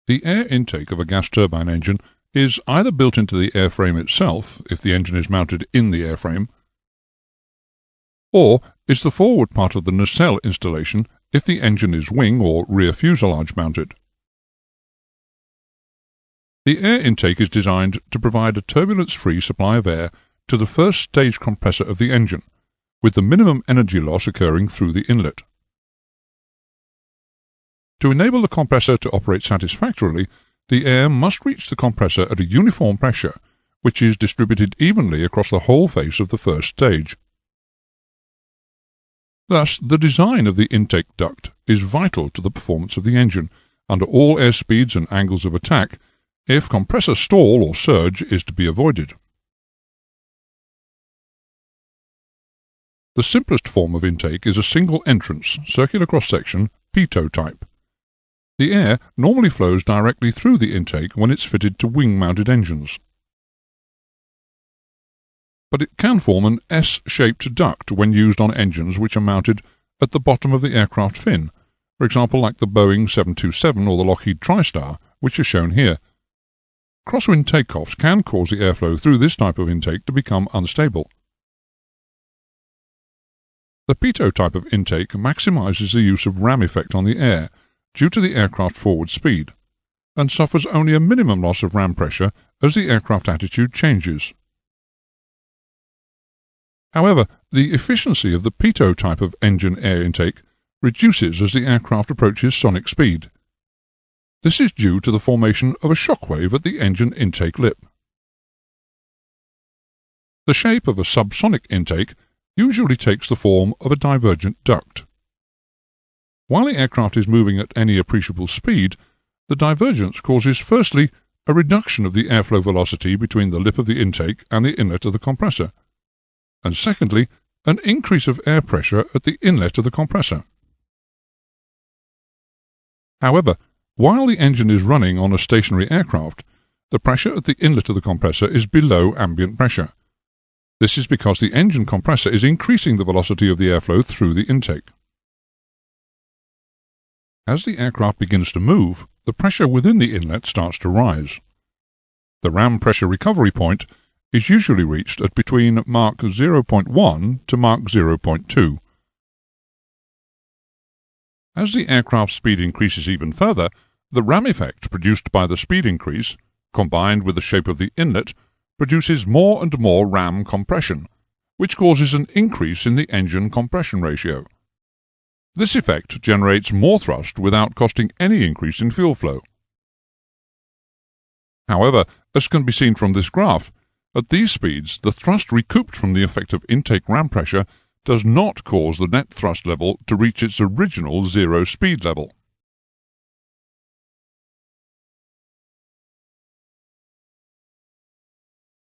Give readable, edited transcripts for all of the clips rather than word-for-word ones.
The air intake of a gas turbine engine is either built into the airframe itself, if the engine is mounted in the airframe, or is the forward part of the nacelle installation if the engine is wing or rear fuselage mounted. The air intake is designed to provide a turbulence-free supply of air to the first stage compressor of the engine, with the minimum energy loss occurring through the inlet. To enable the compressor to operate satisfactorily, the air must reach the compressor at a uniform pressure, which is distributed evenly across the whole face of the first stage. Thus, the design of the intake duct is vital to the performance of the engine, under all air speeds and angles of attack, if compressor stall or surge is to be avoided. The simplest form of intake is a single entrance, circular cross-section, pitot type. The air normally flows directly through the intake when it's fitted to wing-mounted engines. But it can form an S-shaped duct when used on engines which are mounted at the bottom of the aircraft fin, for example like the Boeing 727 or the Lockheed TriStar, which is shown here. Crosswind takeoffs can cause the airflow through this type of intake to become unstable. The pitot type of intake maximizes the use of ram effect on the air due to the aircraft forward speed, and suffers only a minimum loss of ram pressure as the aircraft attitude changes. However, the efficiency of the pitot type of engine air intake reduces as the aircraft approaches sonic speed. This is due to the formation of a shock wave at the engine intake lip. The shape of a subsonic intake usually takes the form of a divergent duct. While the aircraft is moving at any appreciable speed, the divergence causes firstly a reduction of the airflow velocity between the lip of the intake and the inlet of the compressor, and secondly, an increase of air pressure at the inlet of the compressor. However, while the engine is running on a stationary aircraft, the pressure at the inlet of the compressor is below ambient pressure. This is because the engine compressor is increasing the velocity of the airflow through the intake. As the aircraft begins to move, the pressure within the inlet starts to rise. The ram pressure recovery point is usually reached at between Mach 0.1 to Mach 0.2. As the aircraft's speed increases even further, the ram effect produced by the speed increase, combined with the shape of the inlet, produces more and more ram compression, which causes an increase in the engine compression ratio. This effect generates more thrust without costing any increase in fuel flow. However, as can be seen from this graph, at these speeds the thrust recouped from the effect of intake ram pressure does not cause the net thrust level to reach its original zero speed level.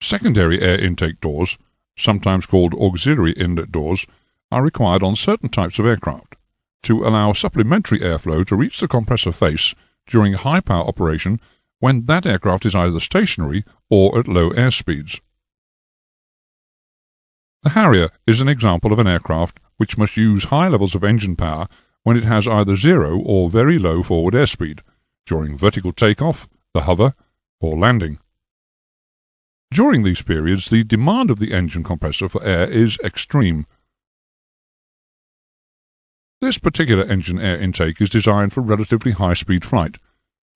Secondary air intake doors, sometimes called auxiliary inlet doors, are required on certain types of aircraft to allow supplementary airflow to reach the compressor face during high-power operation when that aircraft is either stationary or at low air speeds. The Harrier is an example of an aircraft which must use high levels of engine power when it has either zero or very low forward airspeed, during vertical takeoff, the hover, or landing. During these periods, the demand of the engine compressor for air is extreme. This particular engine air intake is designed for relatively high-speed flight,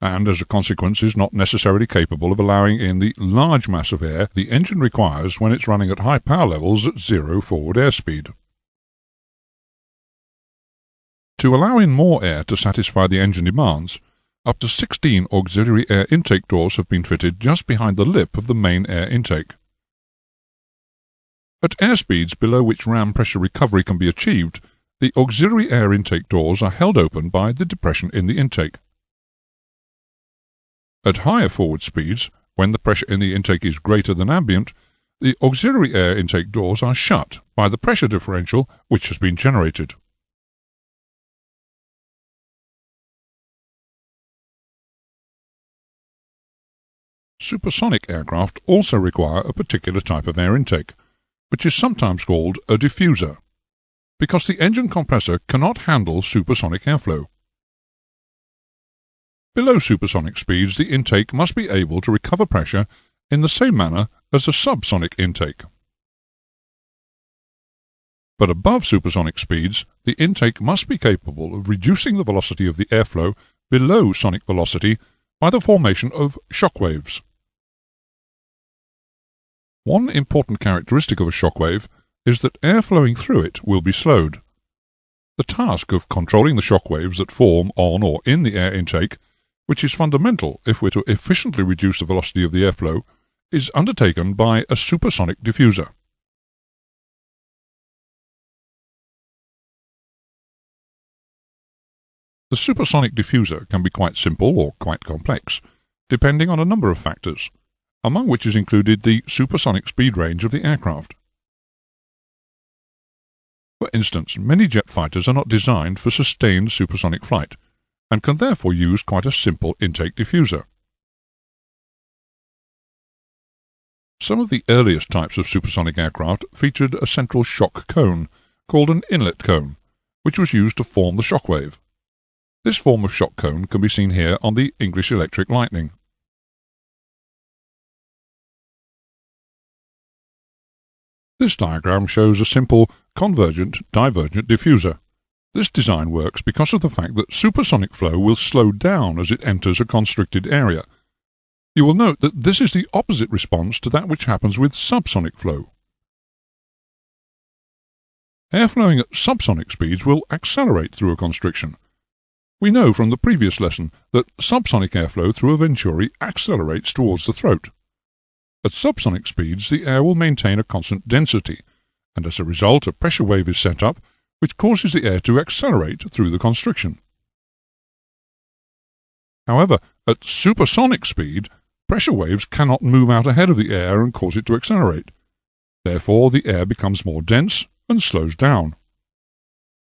and as a consequence is not necessarily capable of allowing in the large mass of air the engine requires when it's running at high power levels at zero forward airspeed. To allow in more air to satisfy the engine demands, up to 16 auxiliary air intake doors have been fitted just behind the lip of the main air intake. At airspeeds below which ram pressure recovery can be achieved, the auxiliary air intake doors are held open by the depression in the intake. At higher forward speeds, when the pressure in the intake is greater than ambient, the auxiliary air intake doors are shut by the pressure differential which has been generated. Supersonic aircraft also require a particular type of air intake, which is sometimes called a diffuser, because the engine compressor cannot handle supersonic airflow. Below supersonic speeds, the intake must be able to recover pressure in the same manner as a subsonic intake. But above supersonic speeds, the intake must be capable of reducing the velocity of the airflow below sonic velocity by the formation of shock waves. One important characteristic of a shock wave is that air flowing through it will be slowed. The task of controlling the shock waves that form on or in the air intake, which is fundamental if we're to efficiently reduce the velocity of the airflow, is undertaken by a supersonic diffuser. The supersonic diffuser can be quite simple or quite complex, depending on a number of factors, among which is included the supersonic speed range of the aircraft. For instance, many jet fighters are not designed for sustained supersonic flight, and can therefore use quite a simple intake diffuser. Some of the earliest types of supersonic aircraft featured a central shock cone, called an inlet cone, which was used to form the shock wave. This form of shock cone can be seen here on the English Electric Lightning. This diagram shows a simple convergent-divergent diffuser. This design works because of the fact that supersonic flow will slow down as it enters a constricted area. You will note that this is the opposite response to that which happens with subsonic flow. Air flowing at subsonic speeds will accelerate through a constriction. We know from the previous lesson that subsonic airflow through a venturi accelerates towards the throat. At subsonic speeds, the air will maintain a constant density, and as a result a pressure wave is set up which causes the air to accelerate through the constriction. However, at supersonic speed, pressure waves cannot move out ahead of the air and cause it to accelerate. Therefore, the air becomes more dense and slows down.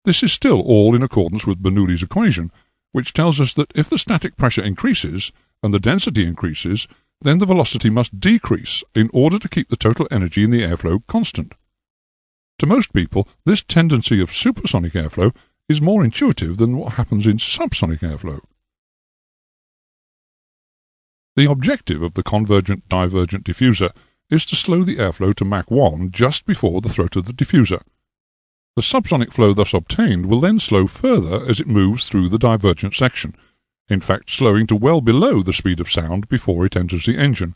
This is still all in accordance with Bernoulli's equation, which tells us that if the static pressure increases and the density increases, then the velocity must decrease in order to keep the total energy in the airflow constant. To most people, this tendency of supersonic airflow is more intuitive than what happens in subsonic airflow. The objective of the convergent-divergent diffuser is to slow the airflow to Mach 1 just before the throat of the diffuser. The subsonic flow thus obtained will then slow further as it moves through the divergent section, in fact slowing to well below the speed of sound before it enters the engine.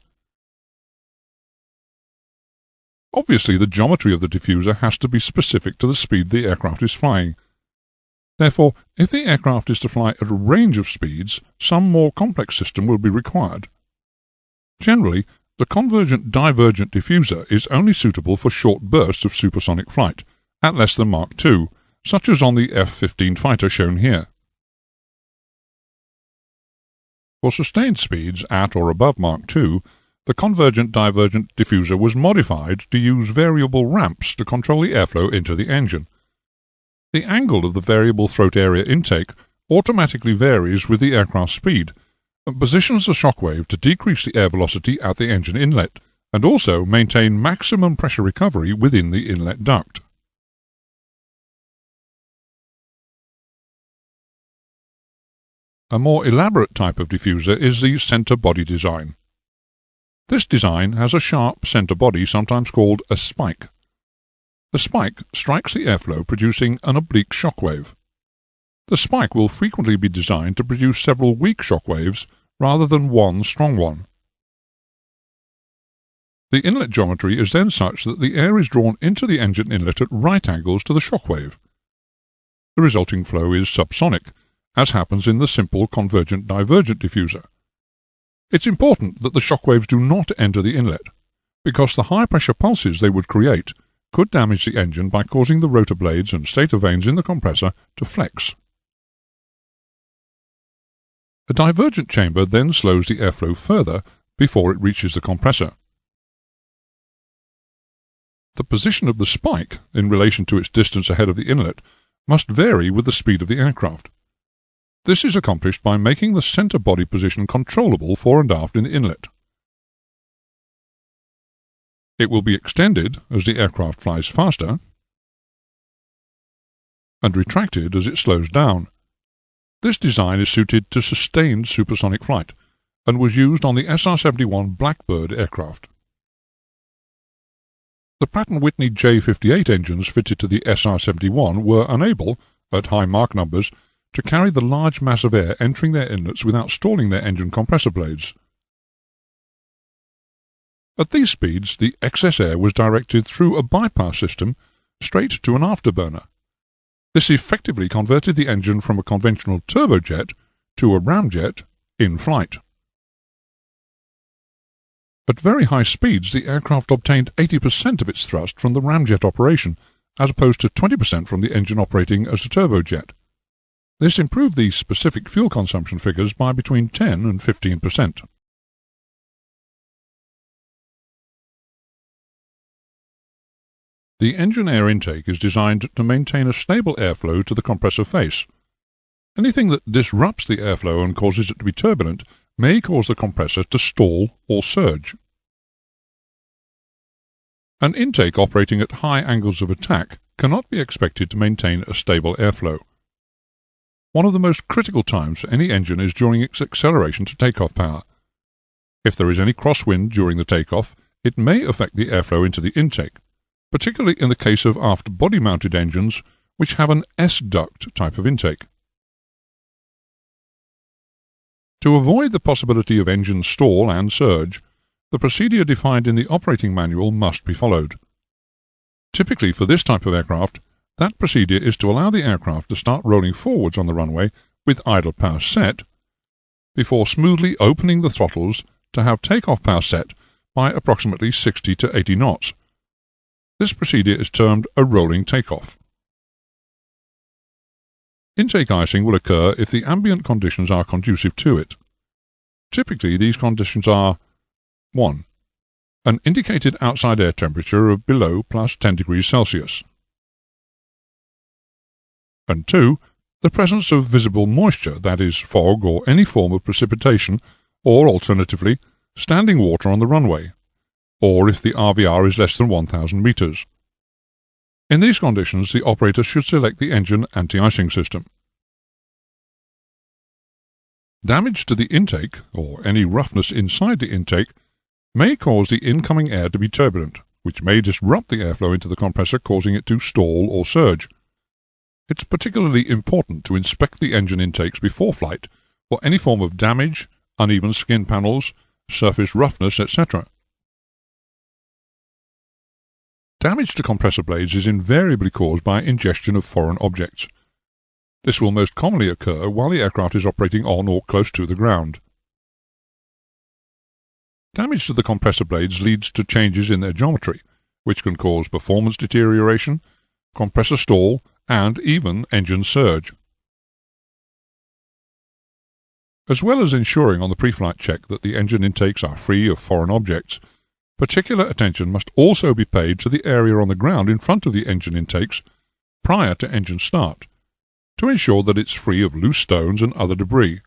Obviously, the geometry of the diffuser has to be specific to the speed the aircraft is flying. Therefore, if the aircraft is to fly at a range of speeds, some more complex system will be required. Generally, the convergent-divergent diffuser is only suitable for short bursts of supersonic flight, at less than Mach 2, such as on the F-15 fighter shown here. For sustained speeds at or above Mach 2, the convergent-divergent diffuser was modified to use variable ramps to control the airflow into the engine. The angle of the variable throat area intake automatically varies with the aircraft's speed, and positions the shock wave to decrease the air velocity at the engine inlet, and also maintain maximum pressure recovery within the inlet duct. A more elaborate type of diffuser is the center body design. This design has a sharp center body, sometimes called a spike. The spike strikes the airflow, producing an oblique shock wave. The spike will frequently be designed to produce several weak shock waves rather than one strong one. The inlet geometry is then such that the air is drawn into the engine inlet at right angles to the shock wave. The resulting flow is subsonic, as happens in the simple convergent-divergent diffuser. It's important that the shock waves do not enter the inlet, because the high-pressure pulses they would create could damage the engine by causing the rotor blades and stator vanes in the compressor to flex. A divergent chamber then slows the airflow further before it reaches the compressor. The position of the spike in relation to its distance ahead of the inlet must vary with the speed of the aircraft. This is accomplished by making the center body position controllable fore and aft in the inlet. It will be extended as the aircraft flies faster and retracted as it slows down. This design is suited to sustained supersonic flight and was used on the SR-71 Blackbird aircraft. The Pratt & Whitney J58 engines fitted to the SR-71 were unable, at high Mach numbers, to carry the large mass of air entering their inlets without stalling their engine compressor blades. At these speeds, the excess air was directed through a bypass system straight to an afterburner. This effectively converted the engine from a conventional turbojet to a ramjet in flight. At very high speeds, the aircraft obtained 80% of its thrust from the ramjet operation, as opposed to 20% from the engine operating as a turbojet. This improved the specific fuel consumption figures by between 10 and 15%. The engine air intake is designed to maintain a stable airflow to the compressor face. Anything that disrupts the airflow and causes it to be turbulent may cause the compressor to stall or surge. An intake operating at high angles of attack cannot be expected to maintain a stable airflow. One of the most critical times for any engine is during its acceleration to takeoff power. If there is any crosswind during the takeoff, it may affect the airflow into the intake, particularly in the case of aft body-mounted engines which have an S-duct type of intake. To avoid the possibility of engine stall and surge, the procedure defined in the operating manual must be followed. Typically for this type of aircraft, that procedure is to allow the aircraft to start rolling forwards on the runway with idle power set, before smoothly opening the throttles to have takeoff power set by approximately 60 to 80 knots. This procedure is termed a rolling takeoff. Intake icing will occur if the ambient conditions are conducive to it. Typically, these conditions are 1. An indicated outside air temperature of below plus 10 degrees Celsius. And 2. The presence of visible moisture, that is, fog or any form of precipitation, or alternatively, standing water on the runway, or if the RVR is less than 1,000 meters. In these conditions, the operator should select the engine anti-icing system. Damage to the intake, or any roughness inside the intake, may cause the incoming air to be turbulent, which may disrupt the airflow into the compressor, causing it to stall or surge. It's particularly important to inspect the engine intakes before flight for any form of damage, uneven skin panels, surface roughness, etc. Damage to compressor blades is invariably caused by ingestion of foreign objects. This will most commonly occur while the aircraft is operating on or close to the ground. Damage to the compressor blades leads to changes in their geometry, which can cause performance deterioration, compressor stall, and even engine surge. As well as ensuring on the pre-flight check that the engine intakes are free of foreign objects, particular attention must also be paid to the area on the ground in front of the engine intakes prior to engine start, to ensure that it's free of loose stones and other debris.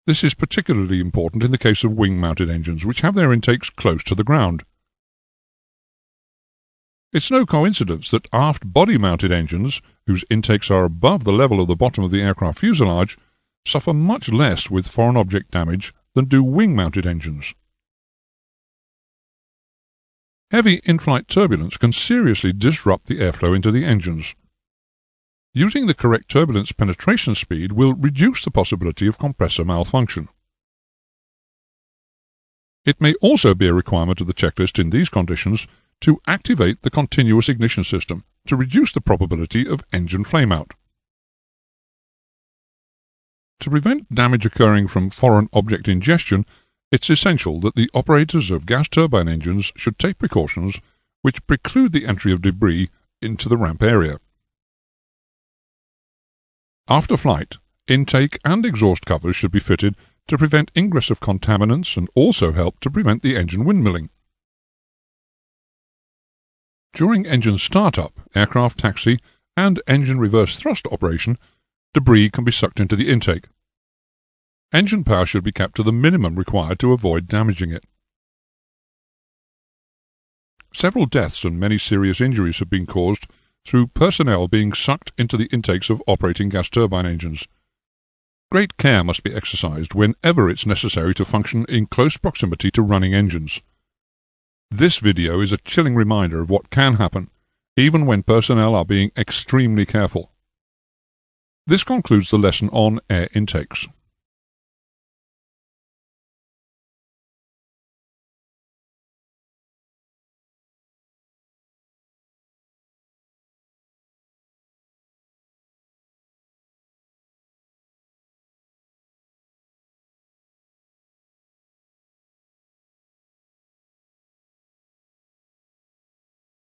This is particularly important in the case of wing-mounted engines, which have their intakes close to the ground. It's no coincidence that aft body-mounted engines, whose intakes are above the level of the bottom of the aircraft fuselage, suffer much less with foreign object damage than do wing-mounted engines. Heavy in-flight turbulence can seriously disrupt the airflow into the engines. Using the correct turbulence penetration speed will reduce the possibility of compressor malfunction. It may also be a requirement of the checklist in these conditions to activate the continuous ignition system to reduce the probability of engine flameout. To prevent damage occurring from foreign object ingestion, it's essential that the operators of gas turbine engines should take precautions which preclude the entry of debris into the ramp area. After flight, intake and exhaust covers should be fitted to prevent ingress of contaminants and also help to prevent the engine windmilling. During engine startup, aircraft taxi, and engine reverse thrust operation, debris can be sucked into the intake. Engine power should be kept to the minimum required to avoid damaging it. Several deaths and many serious injuries have been caused through personnel being sucked into the intakes of operating gas turbine engines. Great care must be exercised whenever it's necessary to function in close proximity to running engines. This video is a chilling reminder of what can happen, even when personnel are being extremely careful. This concludes the lesson on air intakes.